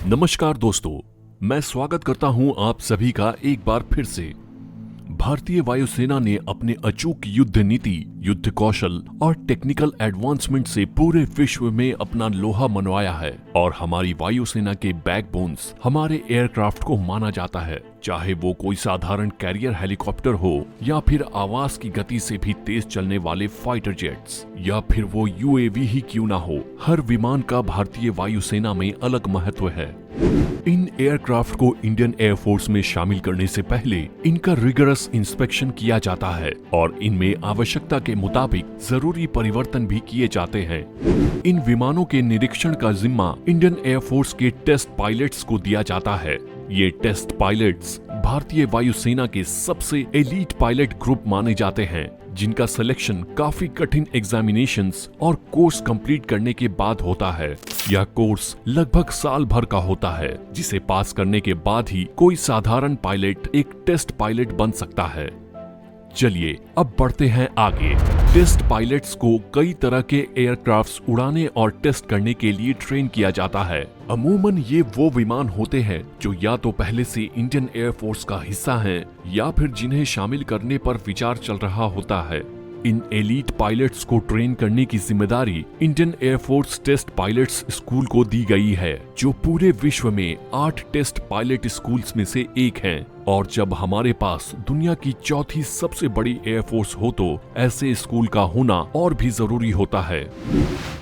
नमस्कार दोस्तों, मैं स्वागत करता हूं आप सभी का एक बार फिर से। भारतीय वायुसेना ने अपने अचूक युद्ध नीति, युद्ध कौशल और टेक्निकल एडवांसमेंट से पूरे विश्व में अपना लोहा मनवाया है और हमारी वायुसेना के बैकबोन्स हमारे एयरक्राफ्ट को माना जाता है। चाहे वो कोई साधारण कैरियर हेलीकॉप्टर हो या फिर आवाज की गति से भी तेज चलने वाले फाइटर जेट्स या फिर वो यूएवी ही क्यों ना हो, हर विमान का भारतीय वायुसेना में अलग महत्व है। इन एयरक्राफ्ट को इंडियन एयरफोर्स में शामिल करने से पहले इनका रिगरस इंस्पेक्शन किया जाता है और इनमें आवश्यकता के मुताबिक जरूरी परिवर्तन भी किए जाते हैं। इन विमानों के निरीक्षण का जिम्मा इंडियन एयरफोर्स के टेस्ट पायलट्स को दिया जाता है। ये टेस्ट पायलट्स भारतीय वायुसेना के सबसे एलीट पायलट ग्रुप माने जाते हैं, जिनका सिलेक्शन काफी कठिन एग्जामिनेशंस और कोर्स कंप्लीट करने के बाद होता है। यह कोर्स लगभग साल भर का होता है, जिसे पास करने के बाद ही कोई साधारण पायलट एक टेस्ट पायलट बन सकता है। चलिए अब बढ़ते हैं आगे। टेस्ट पायलट्स को कई तरह के एयरक्राफ्ट्स उड़ाने और टेस्ट करने के लिए ट्रेन किया जाता है। अमूमन ये वो विमान होते हैं जो या तो पहले से इंडियन एयरफोर्स का हिस्सा हैं या फिर जिन्हें शामिल करने पर विचार चल रहा होता है। इन एलीट पायलट्स को ट्रेन करने की जिम्मेदारी Indian air force test pilots school को दी गई है, जो पूरे विश्व में 8 टेस्ट पायलट स्कूल्स में से एक है। और जब हमारे पास दुनिया की चौथी सबसे बड़ी एयरफोर्स हो तो ऐसे स्कूल का होना और भी जरूरी होता है।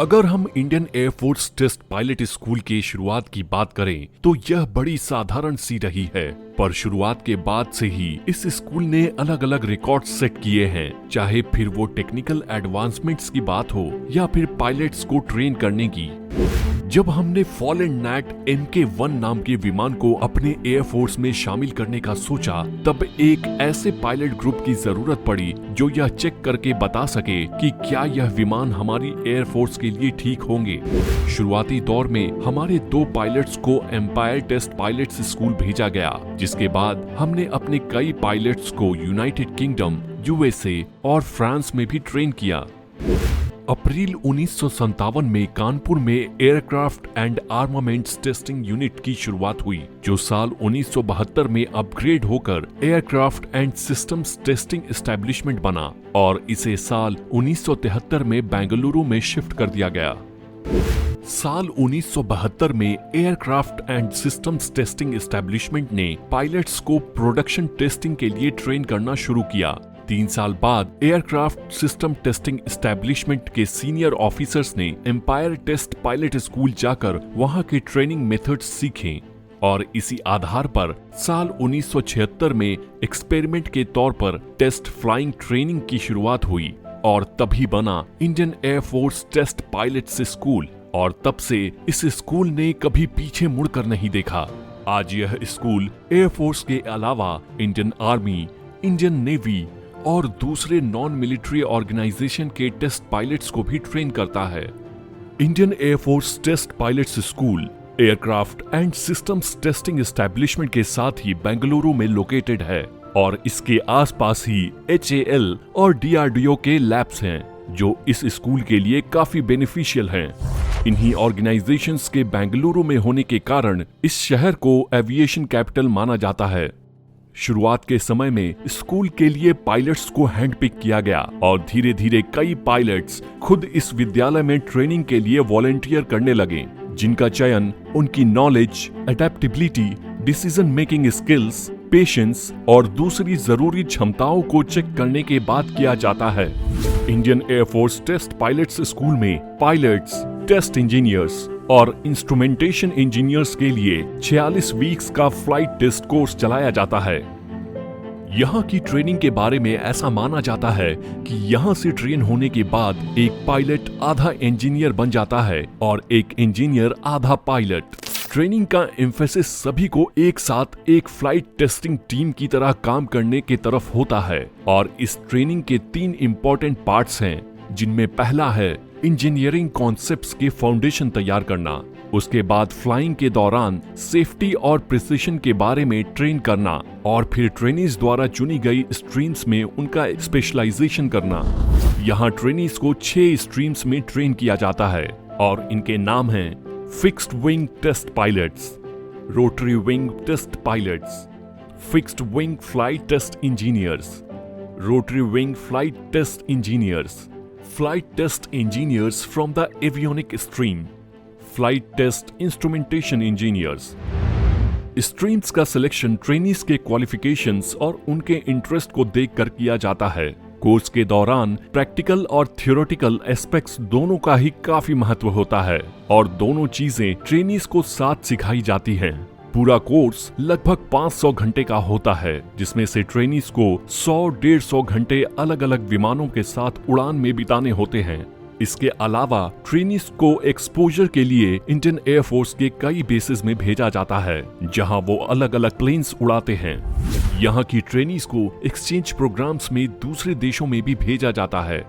अगर हम Indian air force test pilot school की शुरुआत की बात करें तो यह बड़ी साधारण सी रही है, पर शुरुआत के बाद से ही इस स्कूल ने अलग अलग रिकॉर्ड सेट किए हैं, चाहे फिर वो टेक्निकल एडवांसमेंट्स की बात हो या फिर पायलट्स को ट्रेन करने की। जब हमने फॉलन नैट MK-1 नाम के विमान को अपने एयरफोर्स में शामिल करने का सोचा, तब एक ऐसे पायलट ग्रुप की जरूरत पड़ी जो यह चेक करके बता सके कि क्या यह विमान हमारी एयरफोर्स के लिए ठीक होंगे। शुरुआती दौर में हमारे 2 पायलट्स को एम्पायर टेस्ट पायलट्स स्कूल भेजा गया, जिसके बाद हमने अपने कई पायलट्स को यूनाइटेड किंगडम, USA और फ्रांस में भी ट्रेन किया। अप्रैल 1957 में कानपुर में aircraft and armaments testing unit की शुरुआत हुई, जो साल 1972 में अपग्रेड होकर aircraft and systems testing establishment बना और इसे साल 1973 में बेंगलुरु में शिफ्ट कर दिया गया। साल 1972 में aircraft and systems testing establishment ने पायलट्स को प्रोडक्शन टेस्टिंग के लिए ट्रेन करना शुरू किया। 3 साल बाद एयरक्राफ्ट सिस्टम टेस्टिंग एस्टेब्लिशमेंट के सीनियर ऑफिसर्स ने एम्पायर टेस्ट पायलट स्कूल जाकर वहां के ट्रेनिंग मेथड्स सीखे और इसी आधार पर साल 1976 में एक्सपेरिमेंट के तौर पर टेस्ट फ्लाइंग ट्रेनिंग की शुरुआत हुई और तभी बना Indian air force test pilots school. और तब से इस स्कूल ने कभी पीछे मुड़कर नहीं देखा। आज यह स्कूल एयरफोर्स के अलावा इंडियन आर्मी, इंडियन नेवी और दूसरे नॉन मिलिट्री ऑर्गेनाइजेशन के टेस्ट पायलट्स को भी ट्रेन करता है। Indian air force test pilots school aircraft and systems testing establishment के साथ ही बेंगलुरु में लोकेटेड है और इसके आसपास ही HAL और DRDO के लैब्स हैं, जो इस स्कूल के लिए काफी बेनिफिशियल हैं। इन्हीं ऑर्गेनाइजेशंस के बेंगलुरु में होने के कारण इस शहर को एविएशन कैपिटल माना जाता है। शुरुआत के समय में स्कूल के लिए पायलट्स को हैंडपिक किया गया और धीरे धीरे कई पायलट्स खुद इस विद्यालय में ट्रेनिंग के लिए वॉलंटियर करने लगे, जिनका चयन उनकी knowledge, adaptability, decision making skills, patience और दूसरी जरूरी क्षमताओं को चेक करने के बाद किया जाता है। Indian air force test pilots school में पायलट्स, टेस्ट इंजीनियर्स और इंस्ट्रूमेंटेशन इंजीनियर्स के लिए 46 वीक्स का फ्लाइट टेस्ट कोर्स चलाया जाता है। यहाँ की ट्रेनिंग के बारे में ऐसा माना जाता है कि यहाँ से ट्रेन होने के बाद एक पायलट आधा इंजीनियर बन जाता है और एक इंजीनियर आधा पायलट। ट्रेनिंग का एम्फेसिस सभी को एक साथ एक फ्लाइट टेस्टिंग टीम की तरह काम करने के तरफ होता है और इस ट्रेनिंग के 3 इम्पोर्टेंट पार्ट्स हैं, जिनमें पहला है इंजीनियरिंग कॉन्सेप्ट्स के फाउंडेशन तैयार करना, उसके बाद फ्लाइंग के दौरान सेफ्टी और प्रिसिशन के बारे में ट्रेन करना और फिर ट्रेनीज द्वारा चुनी गई स्ट्रीम्स में उनका स्पेशलाइजेशन करना। यहाँ ट्रेनीज को 6 स्ट्रीम्स में ट्रेन किया जाता है और इनके नाम हैं fixed wing test pilots, rotary wing test pilots, fixed wing flight test engineers, rotary wing flight test engineers, flight test engineers from the avionic stream, flight test instrumentation engineers। Streams का selection trainees के qualifications और उनके interest को देखकर किया जाता है। Course के दौरान प्रैक्टिकल और थियोरेटिकल एस्पेक्ट्स दोनों का ही काफी महत्व होता है और दोनों चीजें ट्रेनीज को साथ सिखाई जाती हैं। पूरा कोर्स लगभग 500 घंटे का होता है, जिसमें से ट्रेनीज को 100-150 घंटे अलग अलग विमानों के साथ उड़ान में बिताने होते हैं। इसके अलावा ट्रेनीज को एक्सपोजर के लिए इंडियन एयरफोर्स के कई बेसेस में भेजा जाता है, जहां वो अलग अलग प्लेन्स उड़ाते हैं। यहाँ की ट्रेनीज को एक्सचेंज प्रोग्राम्स में दूसरे देशों में भी भेजा जाता है।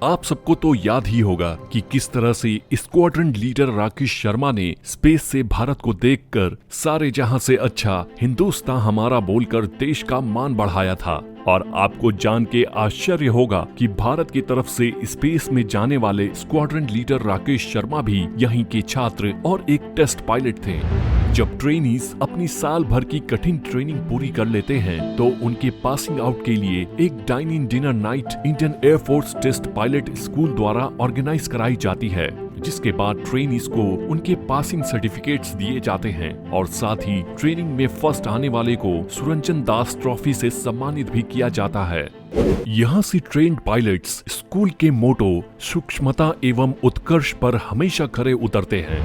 आप सबको तो याद ही होगा कि किस तरह से स्क्वाड्रन लीडर राकेश शर्मा ने स्पेस से भारत को देखकर सारे जहां से अच्छा हिंदुस्तान हमारा बोलकर देश का मान बढ़ाया था। और आपको जान के आश्चर्य होगा कि भारत की तरफ से स्पेस में जाने वाले स्क्वाड्रन लीडर राकेश शर्मा भी यहीं के छात्र और एक टेस्ट पायलट थे। जब ट्रेनीज अपनी साल भर की कठिन ट्रेनिंग पूरी कर लेते हैं तो उनके पासिंग आउट के लिए एक dining dinner night Indian air force test pilot school द्वारा ऑर्गेनाइज कराई जाती है, जिसके बाद ट्रेनीज को उनके पासिंग सर्टिफिकेट्स दिए जाते हैं और साथ ही ट्रेनिंग में फर्स्ट आने वाले को सुरंजन दास ट्रॉफी से सम्मानित भी किया जाता है। यहाँ से ट्रेन्ड पायलट्स स्कूल के मोटो सूक्ष्मता एवं उत्कर्ष पर हमेशा खरे उतरते हैं।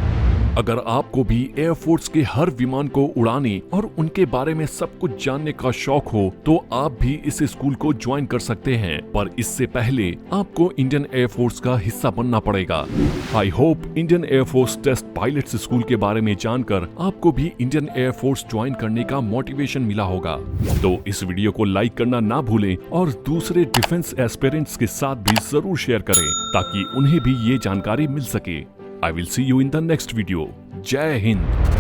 अगर आपको भी एयरफोर्स के हर विमान को उड़ाने और उनके बारे में सब कुछ जानने का शौक हो तो आप भी इस स्कूल को ज्वाइन कर सकते हैं, पर इससे पहले आपको इंडियन एयरफोर्स का हिस्सा बनना पड़ेगा। I hope Indian air force test pilots school के बारे में जानकर आपको भी इंडियन एयरफोर्स ज्वाइन करने का मोटिवेशन मिला होगा। तो इस वीडियो को लाइक करना ना भूलें और दूसरे डिफेंस एस्पिरेंट्स के साथ भी जरूर शेयर करें ताकि उन्हें भी ये जानकारी मिल सके। I will see you in the next video. Jai Hind.